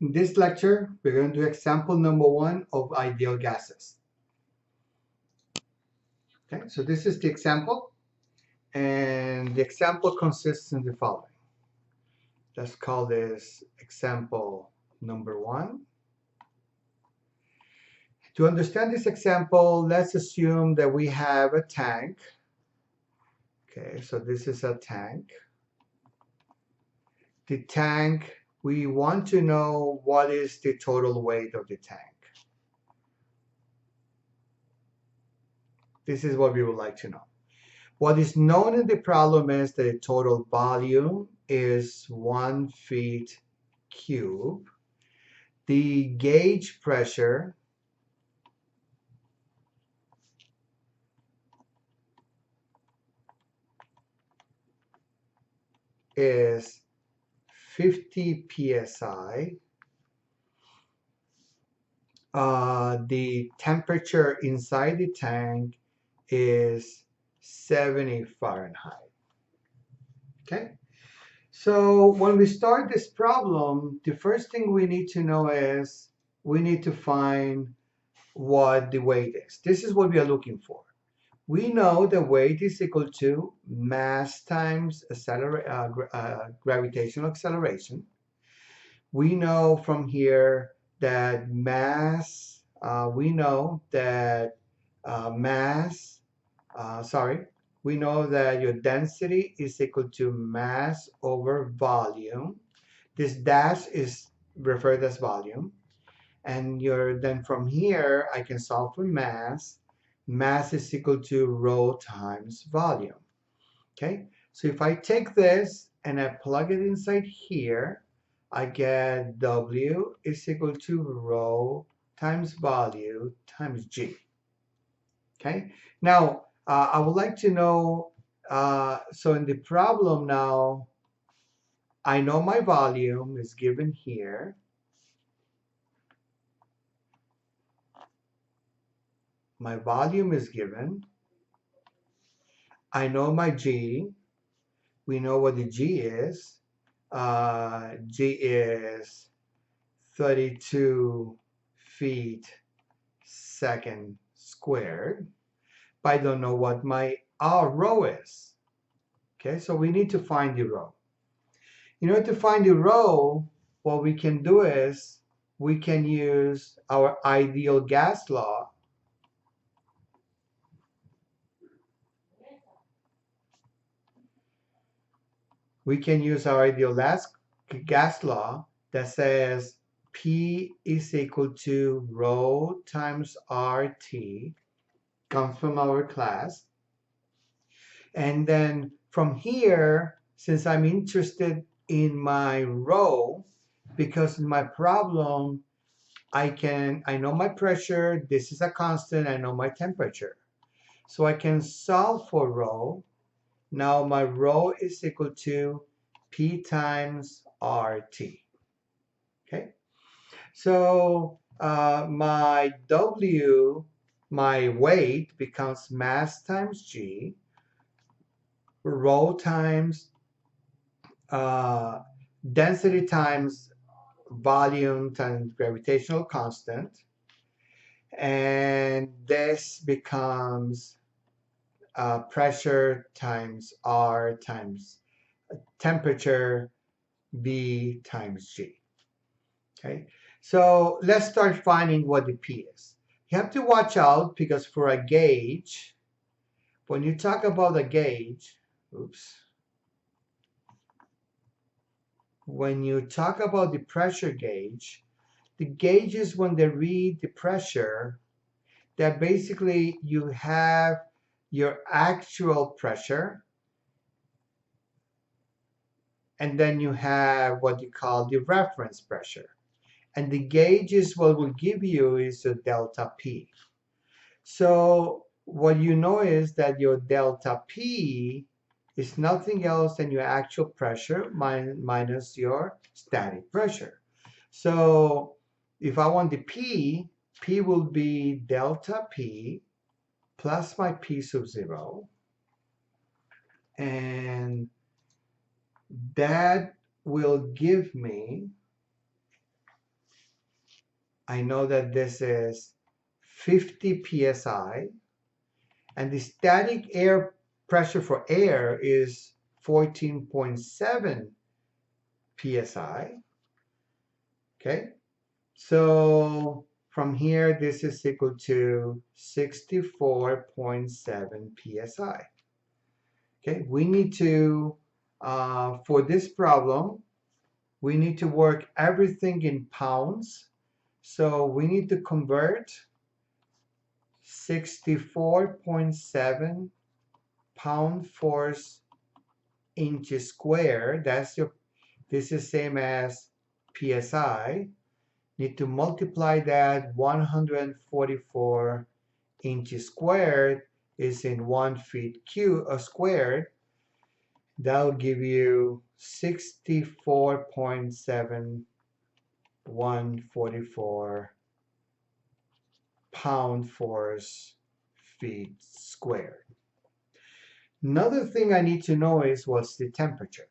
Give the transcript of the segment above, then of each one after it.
In this lecture, we're going to do example number 1 of ideal gases. Okay, so this is the example, and the example consists in the following. Let's call this example number 1. To understand this example, let's assume that we have a tank. Okay, so this is a tank. The tank, we want to know what is the total weight of the tank. This is what we would like to know. What is known in the problem is that the total volume is 1 feet cube. The gauge pressure is 50 psi. The temperature inside the tank is 70 Fahrenheit. Okay, so when we start this problem, the first thing we need to know is we need to find what the weight is. This is what we are looking for. We know the weight is equal to mass times gravitational acceleration. We know from here that mass, we know that we know that your density is equal to mass over volume. This dash is referred as volume. And then from here, I can solve for mass. Mass is equal to rho times volume. Okay, so if I take this and I plug it inside here, I get W is equal to rho times volume times G. Okay, now I would like to know, so in the problem now, I know my volume is given here. My volume is given. I know my G. We know what the G is. G is 32 feet second squared. But I don't know what my rho is. Okay, so we need to find the rho. In order to find the rho, what we can do is we can use our ideal gas law. We can use our ideal gas law that says P is equal to rho times RT, comes from our class. And then from here, since I'm interested in my rho, because in my problem, I know my pressure, this is a constant, I know my temperature. So I can solve for rho. Now my rho is equal to P times RT. Okay, so my W, my weight, becomes mass times G, rho times density times volume times gravitational constant, and this becomes pressure times R times temperature V times G. Okay, so let's start finding what the P is. You have to watch out because for a gauge, when you talk about a gauge, when you talk about the pressure gauge, the gauges, when they read the pressure, that basically you have your actual pressure, and then you have what you call the reference pressure. And the gauge is what will give you is a delta P. So what you know is that your delta P is nothing else than your actual pressure minus your static pressure. So if I want the P will be delta P plus my P sub 0. And that will give me I know that this is 50 psi, and the static air pressure for air is 14.7 psi. Okay, so from here, this is equal to 64.7 psi. Okay, we need to, for this problem, we need to work everything in pounds. So we need to convert 64.7 pound force inches squared. This is same as psi. Need to multiply that 144 inches squared is in 1 feet squared. That'll give you 64.7144 pound force feet squared. Another thing I need to know is what's the temperature.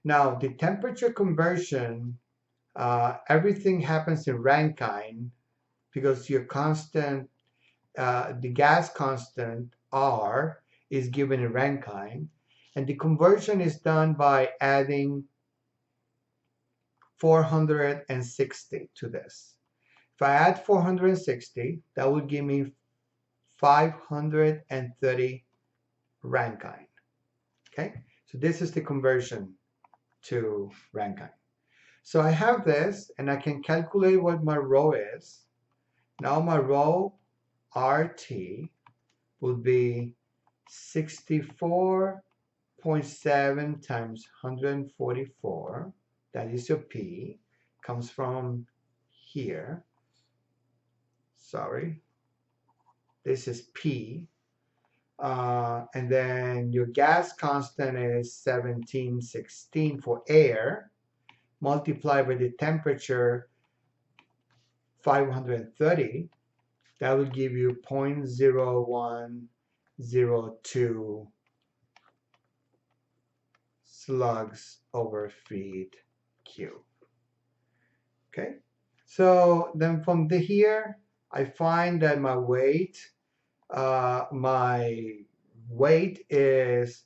Now, the temperature conversion, everything happens in Rankine because your constant, the gas constant R is given in Rankine, and the conversion is done by adding 460 to this. If I add 460, that would give me 530 Rankine. Okay, so this is the conversion to Rankine. So I have this, and I can calculate what my rho is. Now my rho RT would be 64.7 times 144. That is your P. Comes from here. Sorry. This is P. And then your gas constant is 1716 for air, multiplied by the temperature 530. That would give you 0.0102 slugs over feet cube. Okay, so then from here, I find that my weight is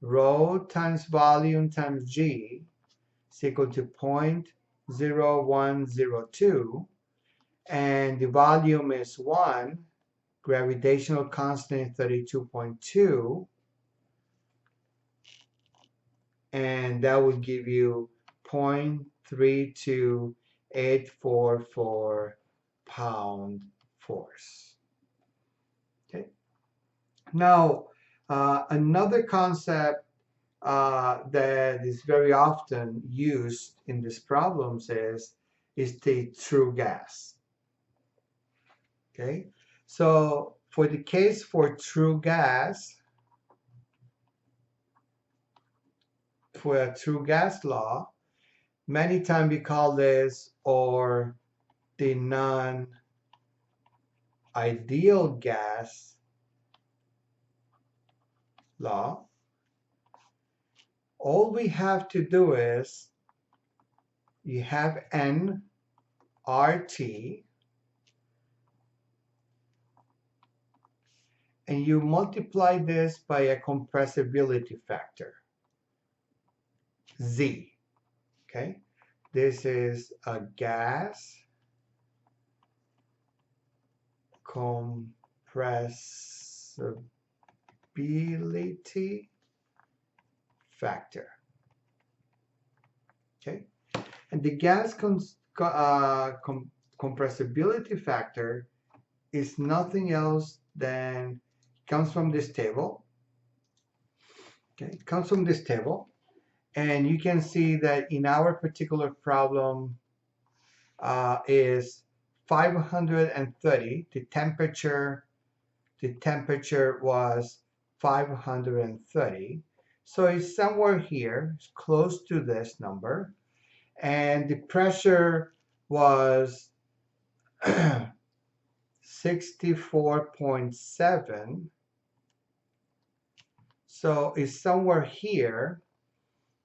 rho times volume times g is equal to 0.0102, and the volume is 1, gravitational constant 32.2, and that would give you 0.32844 pound force. Okay. Now, another concept that is very often used in these problems is the true gas. Okay, so for the case for true gas, for a true gas law, many times we call this or the non-ideal gas law. All we have to do is you have N RT, and you multiply this by a compressibility factor, Z. Okay, this is a gas compressibility factor. Okay, and the gas compressibility factor is nothing else than comes from this table. Okay, it comes from this table, and you can see that in our particular problem is 530. The temperature was 530. So it's somewhere here, it's close to this number. And the pressure was 64.7. So it's somewhere here.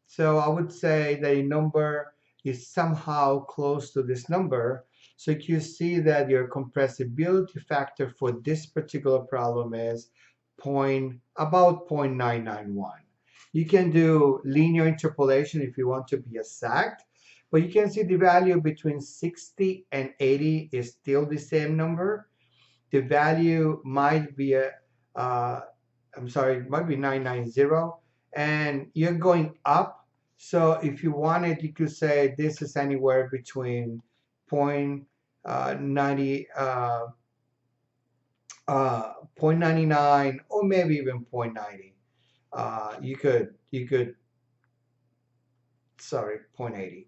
So I would say that a number is somehow close to this number. So you see that your compressibility factor for this particular problem is about 0.991. You can do linear interpolation if you want to be exact, but you can see the value between 60 and 80 is still the same number. The value might be it might be 990, and you're going up. So if you wanted, you could say this is anywhere between point 90, 0.99, or maybe even 0.90. You could sorry, 0.80,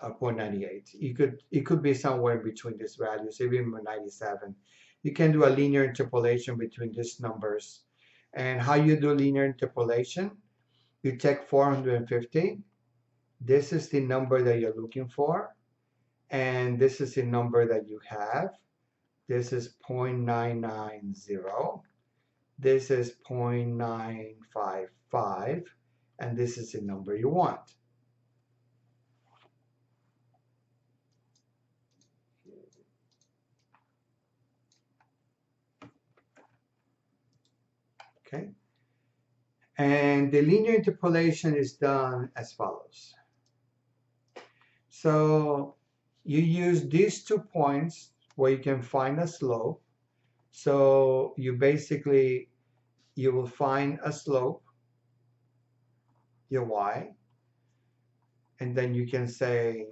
0.98. It could be somewhere in between these values, even 97. You can do a linear interpolation between these numbers. And how you do linear interpolation? You take 450. This is the number that you're looking for, and this is the number that you have. This is 0.990. This is 0.955, and this is the number you want. Okay, and the linear interpolation is done as follows. So you use these 2 points where you can find a slope. So you will find a slope, your y, and then you can say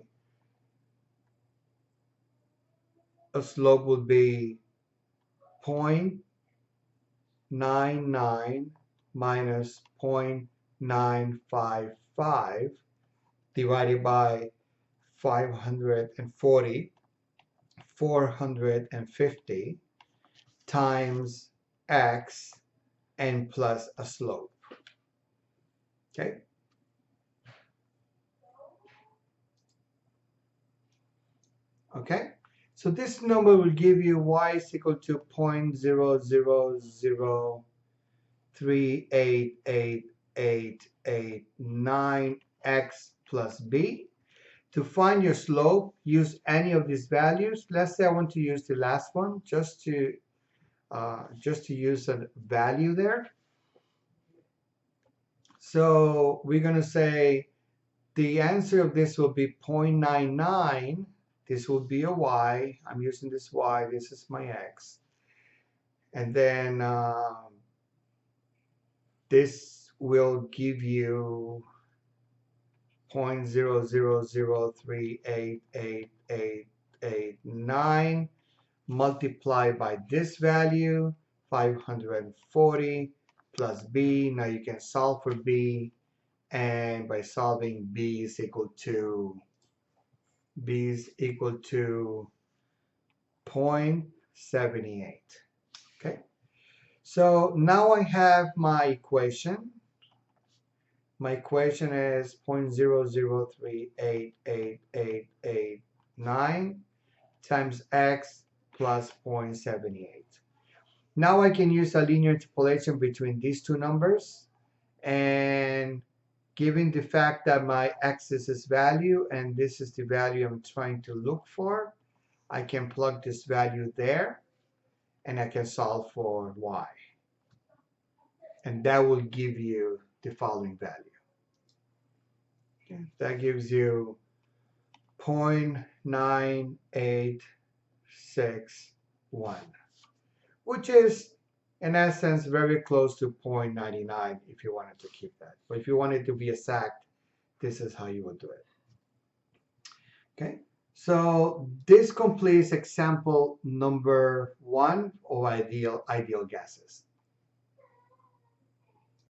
a slope would be 0.99 minus 0.955 divided by 540, 450 times x and plus a slope. Okay. Okay. So this number will give you y is equal to 0.0003888889 x plus b. To find your slope, use any of these values. Let's say I want to use the last one just to use a value there. So we're going to say the answer of this will be 0.99. This will be a y. I'm using this y. This is my x. And then this will give you 0.0003888889 multiplied by this value, 540 plus b. Now you can solve for b, and by solving b is equal to 0.78. Okay, so now I have my equation. My equation is 0.00388889 times x plus 0.78. Now I can use a linear interpolation between these two numbers, and given the fact that my x is this value and this is the value I'm trying to look for, I can plug this value there and I can solve for y. And that will give you the following value. Okay. That gives you 0.9861, which is in essence very close to 0.99 if you wanted to keep that. But if you wanted to be exact, this is how you would do it. Okay, so this completes example number 1 of ideal gases.